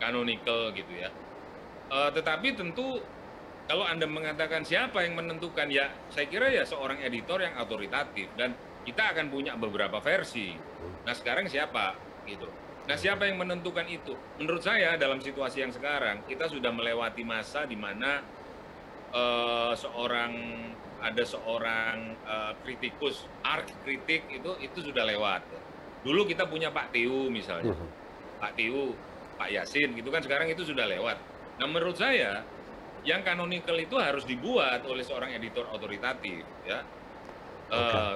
canonical gitu ya. Tetapi tentu kalau Anda mengatakan siapa yang menentukan, ya saya kira ya seorang editor yang otoritatif dan kita akan punya beberapa versi. Nah sekarang siapa gitu? Nah siapa yang menentukan itu? Menurut saya dalam situasi yang sekarang kita sudah melewati masa di mana ada seorang kritikus, art kritik itu sudah lewat. Dulu kita punya Pak Tiu misalnya, Pak Tiu, Pak Yasin gitu kan, sekarang itu sudah lewat. Nah menurut saya yang canonical itu harus dibuat oleh seorang editor otoritatif ya.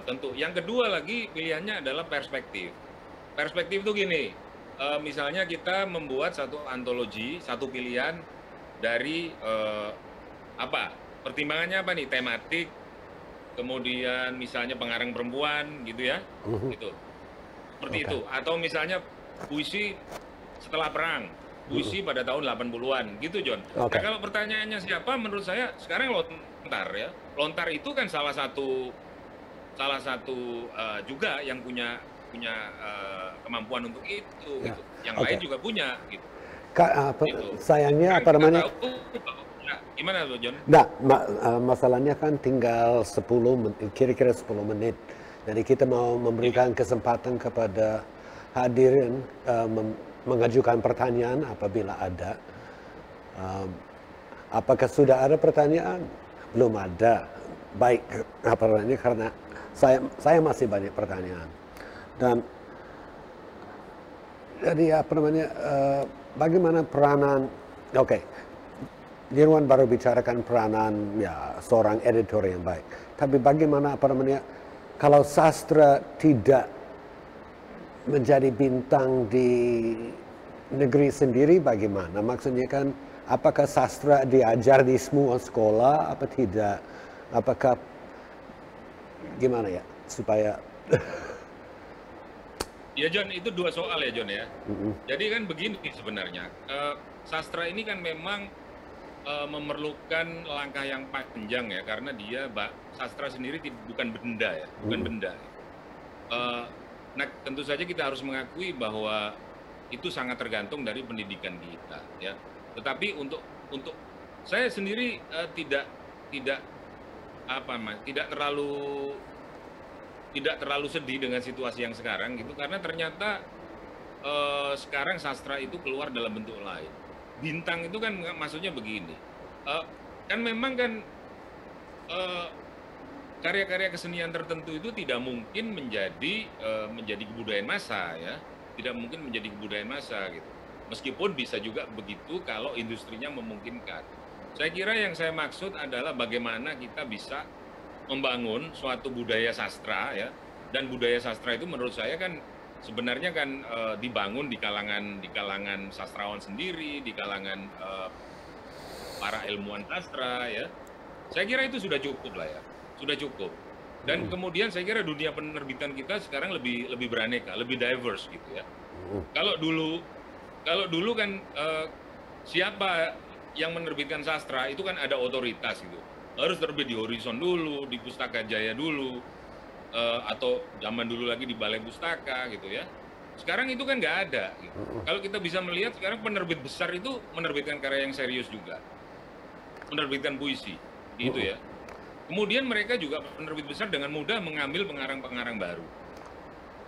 Tentu yang kedua lagi pilihannya adalah perspektif. Perspektif itu gini, misalnya kita membuat satu antologi, satu pilihan dari pertimbangannya apa nih, tematik, kemudian misalnya pengarang perempuan gitu ya, gitu seperti itu. Atau misalnya puisi setelah perang, puisi pada tahun 80-an gitu John. Nah kalau pertanyaannya siapa, menurut saya sekarang Lontar ya. Lontar itu kan salah satu juga yang punya kemampuan untuk itu gitu. Yang lain juga punya gitu. Gitu. Sayangnya apa namanya? Gimana tuh John? Nah, masalahnya kan tinggal kira-kira 10 menit. Jadi kita mau memberikan kesempatan kepada hadirin mengajukan pertanyaan apabila ada. Apakah sudah ada pertanyaan? Belum ada. Baik, karena saya masih banyak pertanyaan. Dan jadi apa namanya, bagaimana peranan, oke, Dirwan baru bicarakan peranan ya seorang editor yang baik. Tapi bagaimana apa namanya, kalau sastra tidak menjadi bintang di negeri sendiri bagaimana? Maksudnya kan, apakah sastra diajar di semua sekolah, apa tidak? Apakah gimana ya supaya Ya John, itu dua soal ya John ya. Jadi kan begini sebenarnya, sastra ini kan memang memerlukan langkah yang panjang ya, karena dia sastra sendiri bukan benda ya, bukan benda. Nah tentu saja kita harus mengakui bahwa itu sangat tergantung dari pendidikan kita ya. Tetapi untuk saya sendiri tidak terlalu sedih dengan situasi yang sekarang gitu, karena ternyata sekarang sastra itu keluar dalam bentuk lain. Bintang itu kan maksudnya begini, kan memang kan karya-karya kesenian tertentu itu tidak mungkin menjadi kebudayaan massa ya, tidak mungkin menjadi kebudayaan massa gitu. Meskipun bisa juga begitu kalau industrinya memungkinkan. Saya kira yang saya maksud adalah bagaimana kita bisa membangun suatu budaya sastra ya, dan budaya sastra itu menurut saya kan sebenarnya kan dibangun di kalangan sastrawan sendiri, di kalangan para ilmuwan sastra ya. Saya kira itu sudah cukup lah ya, sudah cukup. Dan kemudian saya kira dunia penerbitan kita sekarang lebih beraneka, lebih diverse gitu ya. Kalau dulu kan siapa yang menerbitkan sastra itu kan ada otoritas gitu. Harus terbit di Horizon dulu, di Pustaka Jaya dulu, atau zaman dulu lagi di Balai Pustaka gitu ya. Sekarang itu kan nggak ada gitu. Kalau kita bisa melihat sekarang penerbit besar itu menerbitkan karya yang serius juga, menerbitkan puisi gitu ya. Kemudian mereka juga penerbit besar dengan mudah mengambil pengarang-pengarang baru,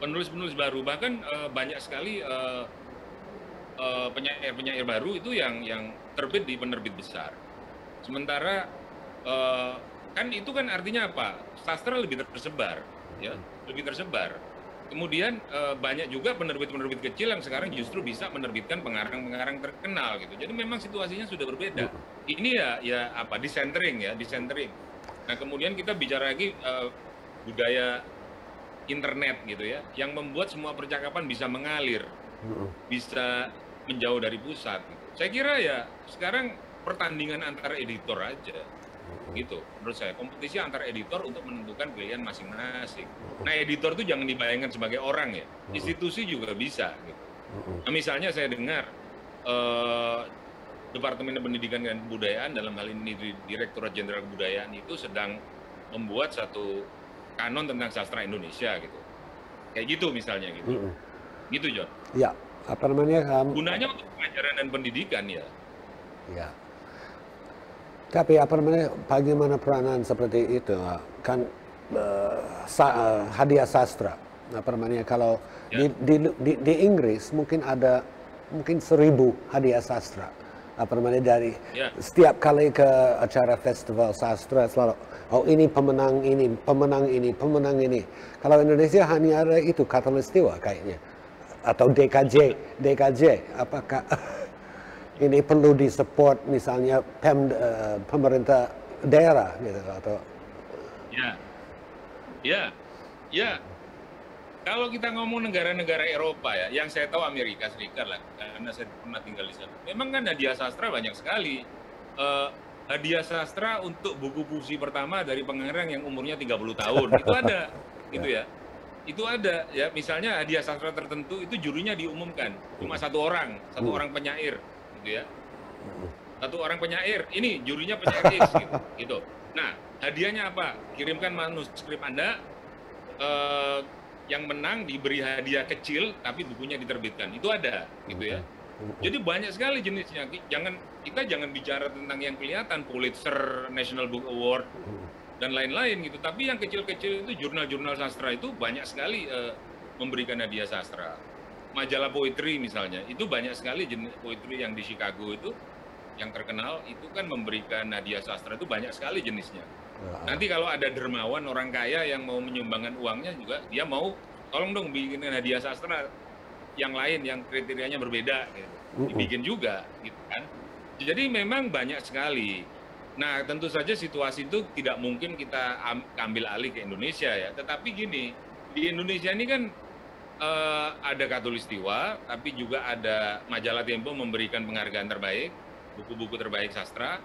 penulis-penulis baru, bahkan banyak sekali penyair-penyair baru itu yang terbit di penerbit besar. Sementara kan itu kan artinya apa? Sastra lebih tersebar, ya, lebih tersebar. Kemudian banyak juga penerbit-penerbit kecil yang sekarang justru bisa menerbitkan pengarang-pengarang terkenal gitu. Jadi memang situasinya sudah berbeda. Ini ya apa? Disentering ya, disentering. Nah kemudian kita bicara lagi budaya internet gitu ya, yang membuat semua percakapan bisa mengalir, bisa menjauh dari pusat. Gitu. Saya kira ya sekarang pertandingan antara editor aja. Gitu menurut saya, kompetisi antar editor untuk menentukan pilihan masing-masing. Nah editor itu jangan dibayangkan sebagai orang ya, institusi juga bisa gitu. Nah misalnya saya dengar Departemen Pendidikan dan Kebudayaan, dalam hal ini Direktorat Jenderal Kebudayaan itu sedang membuat satu kanon tentang sastra Indonesia gitu, kayak gitu misalnya gitu. Gitu John ya, apa namanya, gunanya untuk pengajaran dan pendidikan ya. Ya. Tapi apa namanya, bagaimana peranan seperti itu kan hadiah sastra, apa namanya, kalau Ya. di Inggris mungkin ada 1000 hadiah sastra, apa namanya, dari Ya. setiap kali ke acara festival sastra selalu ini pemenang ini. Kalau Indonesia hanya ada itu Katulistiwa kayaknya, atau DKJ, apakah ini perlu disupport misalnya pemerintah daerah gitu atau? Ya. Kalau kita ngomong negara-negara Eropa ya, yang saya tahu Amerika Serikat lah, karena saya pernah tinggal di sana. Memang kan hadiah sastra banyak sekali. Hadiah sastra untuk buku puisi pertama dari pengarang yang umurnya 30 tahun itu ada, gitu ya. Itu ada ya, misalnya hadiah sastra tertentu itu jurinya diumumkan cuma satu orang penyair. Gitu ya. Satu orang penyair, ini jurinya penyair X, gitu. Nah, hadiahnya apa? Kirimkan manuskrip Anda, yang menang diberi hadiah kecil, tapi bukunya diterbitkan. Itu ada, gitu ya. Jadi banyak sekali jenisnya. Kita jangan bicara tentang yang kelihatan, Pulitzer, National Book Award, dan lain-lain gitu. Tapi yang kecil-kecil itu jurnal-jurnal sastra itu banyak sekali memberikan hadiah sastra. Majalah poetry misalnya, itu banyak sekali jenis poetry yang di Chicago itu, yang terkenal itu kan memberikan hadiah sastra itu banyak sekali jenisnya. Nanti kalau ada dermawan orang kaya yang mau menyumbangkan uangnya juga, dia mau tolong dong bikin hadiah sastra yang lain yang kriterianya berbeda, gitu. Dibikin juga, gitu kan. Jadi memang banyak sekali. Nah, tentu saja situasi itu tidak mungkin kita ambil alih ke Indonesia ya. Tetapi gini, di Indonesia ini kan ada Katulistiwa, tapi juga ada Majalah Tempo memberikan penghargaan terbaik, buku-buku terbaik sastra,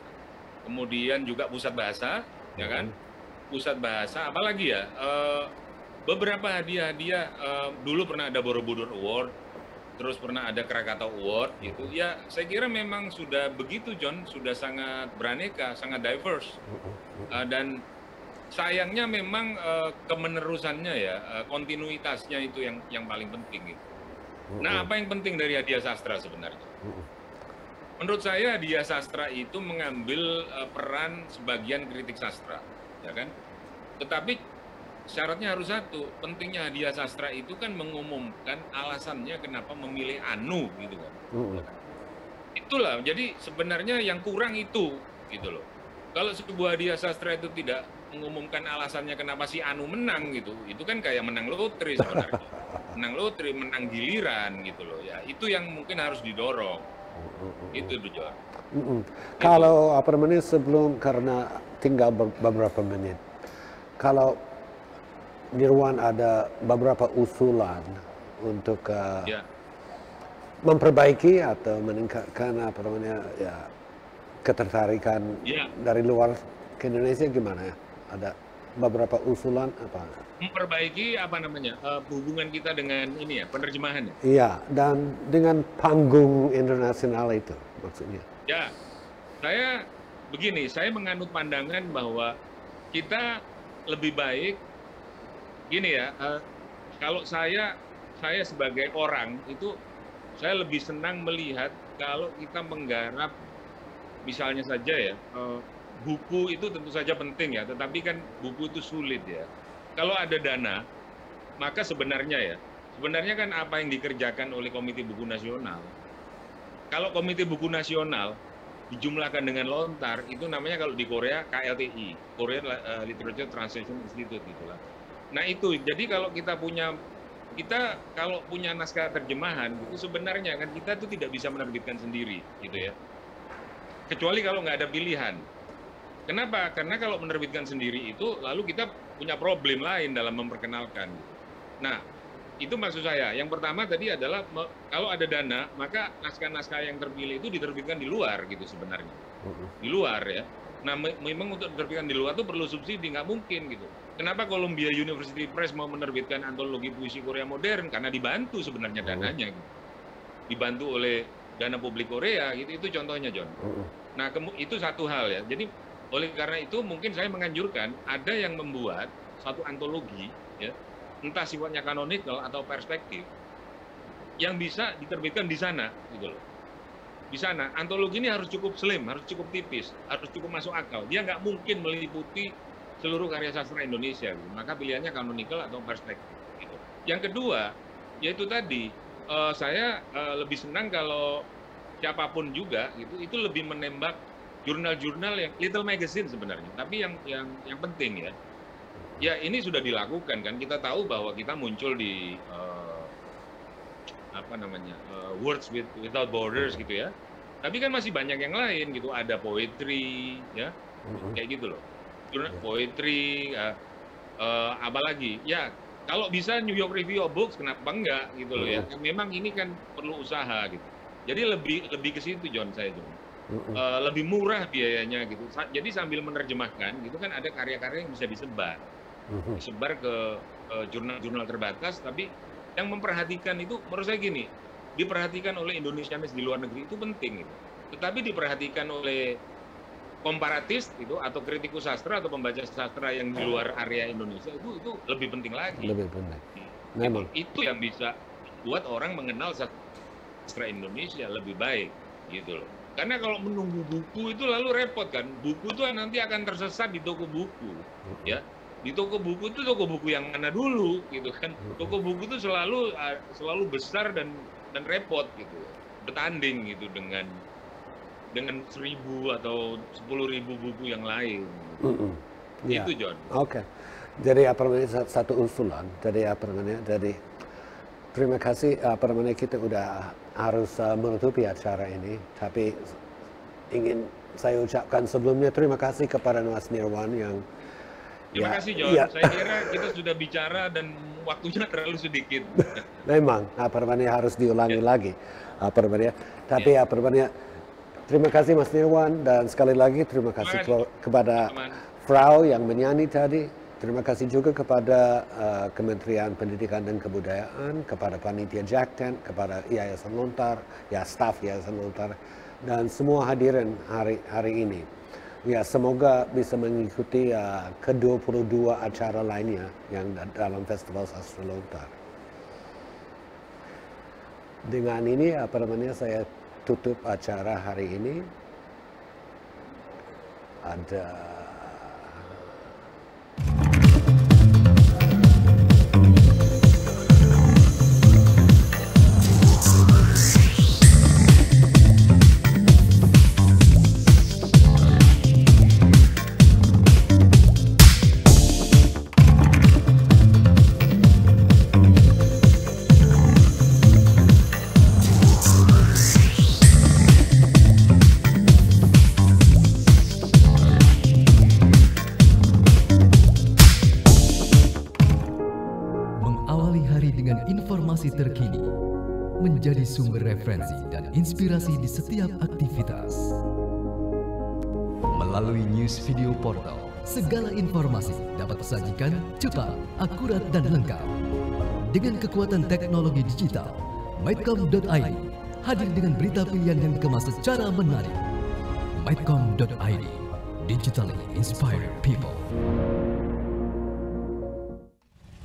kemudian juga Pusat Bahasa, ya kan? Pusat Bahasa, apalagi ya? Beberapa hadiah-hadiah, dulu pernah ada Borobudur Award, terus pernah ada Krakatau Award, gitu. Ya, saya kira memang sudah begitu, John, sudah sangat beraneka, sangat diverse, dan sayangnya memang kemenerusannya ya, kontinuitasnya itu yang paling penting gitu. Nah, apa yang penting dari hadiah sastra sebenarnya? Menurut saya hadiah sastra itu mengambil peran sebagian kritik sastra, ya kan? Tetapi syaratnya harus satu, pentingnya hadiah sastra itu kan mengumumkan alasannya kenapa memilih Anu gitu kan. Itulah, jadi sebenarnya yang kurang itu gitu loh. Kalau sebuah hadiah sastra itu tidak mengumumkan alasannya kenapa si Anu menang gitu, itu kan kayak menang lotre sebenarnya. Menang lotre, menang giliran gitu loh ya. Itu yang mungkin harus didorong. Itu John. Kalau apa namanya sebelum, karena tinggal beberapa menit, kalau Nirwan ada beberapa usulan untuk memperbaiki atau meningkatkan apa namanya ya ketertarikan dari luar ke Indonesia, gimana ya? Ada beberapa usulan apa? Memperbaiki apa namanya hubungan kita dengan ini ya, penerjemahan ya? Iya, dan dengan panggung internasional itu maksudnya. Ya, saya begini, saya menganut pandangan bahwa kita lebih baik gini ya, kalau saya sebagai orang itu saya lebih senang melihat kalau kita menggarap misalnya saja ya, buku itu tentu saja penting ya, tetapi kan buku itu sulit ya. Kalau ada dana, maka sebenarnya kan apa yang dikerjakan oleh Komite Buku Nasional, kalau Komite Buku Nasional dijumlahkan dengan lontar, itu namanya kalau di Korea KLTI, Korean Literature Translation Institute gitulah. Nah itu, jadi kalau kita kalau punya naskah terjemahan, itu sebenarnya kan kita tuh tidak bisa menerbitkan sendiri, gitu ya. Kecuali kalau nggak ada pilihan. Kenapa? Karena kalau menerbitkan sendiri itu, lalu kita punya problem lain dalam memperkenalkan. Nah, itu maksud saya. Yang pertama tadi adalah, kalau ada dana, maka naskah-naskah yang terpilih itu diterbitkan di luar, gitu sebenarnya. Di luar ya. Nah, memang untuk diterbitkan di luar itu perlu subsidi, nggak mungkin gitu. Kenapa Columbia University Press mau menerbitkan antologi puisi Korea modern? Karena dibantu sebenarnya dananya, gitu. Dibantu oleh dana publik Korea, gitu. Itu contohnya, John. Nah, itu satu hal ya. Jadi oleh karena itu mungkin saya menganjurkan ada yang membuat satu antologi, ya, entah sifatnya kanonikal atau perspektif, yang bisa diterbitkan di sana, gitu loh. Di sana, antologi ini harus cukup slim, harus cukup tipis, harus cukup masuk akal. Dia nggak mungkin meliputi seluruh karya sastra Indonesia, gitu. Maka pilihannya kanonikal atau perspektif. Gitu. Yang kedua, yaitu tadi, saya lebih senang kalau siapapun juga, gitu, itu lebih menembak jurnal-jurnal yang little magazine sebenarnya, tapi yang penting ya. Ya ini sudah dilakukan kan, kita tahu bahwa kita muncul di Words Without Borders gitu ya. Tapi kan masih banyak yang lain gitu, ada poetry ya, kayak gitu loh. Jurnal poetry, apalagi ya kalau bisa New York Review of Books, kenapa enggak gitu loh ya. Memang ini kan perlu usaha gitu. Jadi lebih ke situ John, saya John. Lebih murah biayanya gitu. Jadi sambil menerjemahkan gitu kan ada karya-karya yang bisa disebar ke jurnal-jurnal terbatas, tapi yang memperhatikan itu menurut saya gini, diperhatikan oleh Indonesianis di luar negeri itu penting gitu. Tetapi diperhatikan oleh komparatis itu atau kritikus sastra atau pembaca sastra yang di luar area Indonesia itu lebih penting lagi. Lebih penting. Memang. Itu yang bisa buat orang mengenal sastra Indonesia lebih baik gitu loh. Karena kalau menunggu buku itu lalu repot kan. Buku itu nanti akan tersesat di toko buku, ya. Di toko buku itu toko buku yang mana dulu, gitu kan. Toko buku itu selalu besar dan repot gitu, bertanding gitu dengan 1.000 atau 10.000 buku yang lain. Ya. Itu John. Oke. Jadi apa namanya satu usulan. Jadi apa namanya? Jadi terima kasih apa namanya kita udah harus menutupi acara ini. Tapi ingin saya ucapkan sebelumnya terima kasih kepada Mas Nirwan yang Terima kasih John. Ya. Saya kira kita sudah bicara dan waktunya terlalu sedikit. Memang apa namanya harus diulangi lagi apa namanya. Tapi apa namanya terima kasih Mas Nirwan dan sekali lagi terima kasih kepada Frau yang menyanyi tadi. Terima kasih juga kepada Kementerian Pendidikan dan Kebudayaan, kepada Panitia Jack Tent, kepada Yayasan Lontar, ya staf Yayasan Lontar, dan semua hadirin hari ini. Ya, semoga bisa mengikuti ke-22 acara lainnya yang dalam Festival Sastra Lontar. Dengan ini apa namanya saya tutup acara hari ini. Ada informasi terkini, menjadi sumber referensi dan inspirasi di setiap aktivitas. Melalui news video portal, segala informasi dapat disajikan cepat, akurat, dan lengkap. Dengan kekuatan teknologi digital, Midcom.id hadir dengan berita pilihan yang dikemas secara menarik. Midcom.id, digitally inspired people.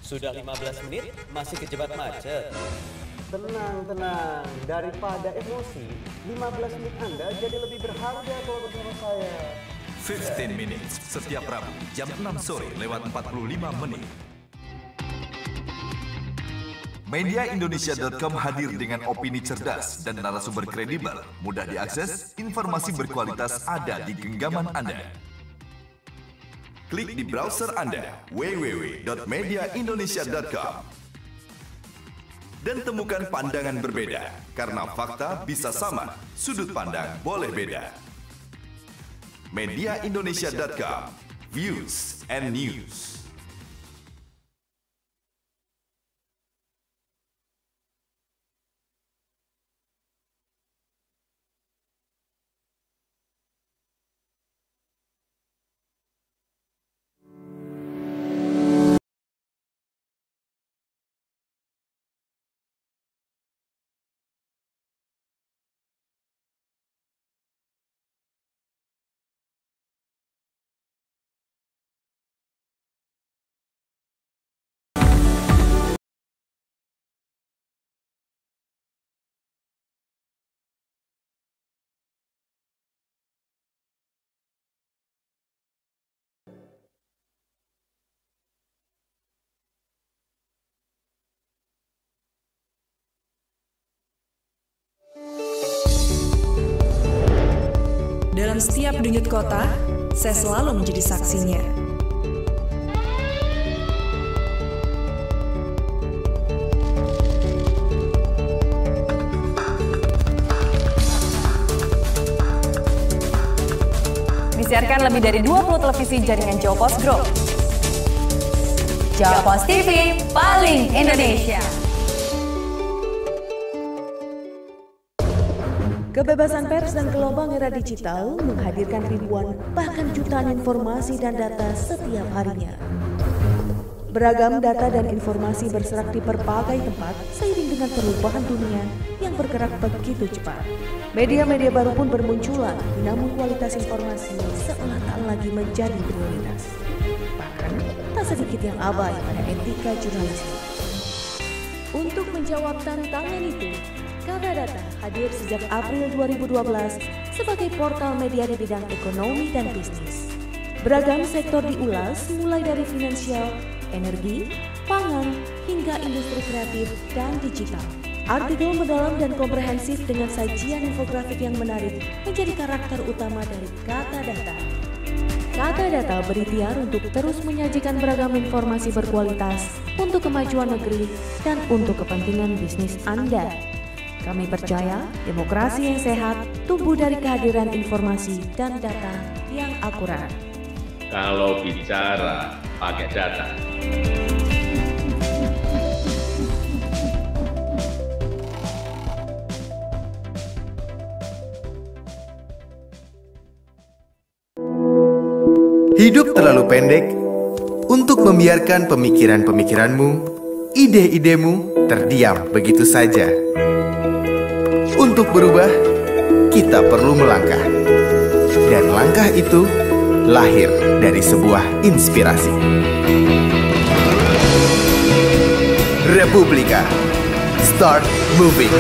Sudah 15 menit, masih kejebak macet. Tenang. Daripada emosi, 15 menit Anda jadi lebih berharga kalau bersama saya. 15 Minutes, setiap Rabu, jam 6 sore lewat 45 menit. Mediaindonesia.com hadir dengan opini cerdas dan narasumber kredibel, mudah diakses, informasi berkualitas ada di genggaman Anda. Klik di browser Anda www.mediaindonesia.com dan temukan pandangan berbeda, karena fakta bisa sama, sudut pandang boleh beda. Mediaindonesia.com, views and news. Dalam setiap denyut kota, saya selalu menjadi saksinya. Disiarkan lebih dari 20 televisi jaringan Jawa Post Group. Jawa Post TV, paling Indonesia. Kebebasan pers dan gelombang era digital menghadirkan ribuan bahkan jutaan informasi dan data setiap harinya. Beragam data dan informasi berserak di berbagai tempat seiring dengan perubahan dunia yang bergerak begitu cepat. Media-media baru pun bermunculan, namun kualitas informasi seolah tak lagi menjadi prioritas. Bahkan tak sedikit yang abai pada etika jurnalistik. Untuk menjawab tantangan itu, Katadata hadir sejak April 2012 sebagai portal media di bidang ekonomi dan bisnis. Beragam sektor diulas mulai dari finansial, energi, pangan, hingga industri kreatif dan digital. Artikel mendalam dan komprehensif dengan sajian infografik yang menarik menjadi karakter utama dari Katadata. Kata Data berikhtiar untuk terus menyajikan beragam informasi berkualitas untuk kemajuan negeri dan untuk kepentingan bisnis Anda. Kami percaya demokrasi yang sehat tumbuh dari kehadiran informasi dan data yang akurat. Kalau bicara pakai data. Hidup terlalu pendek untuk membiarkan pemikiran-pemikiranmu, ide-idemu terdiam begitu saja. Untuk berubah, kita perlu melangkah. Dan langkah itu lahir dari sebuah inspirasi. Republika, start moving.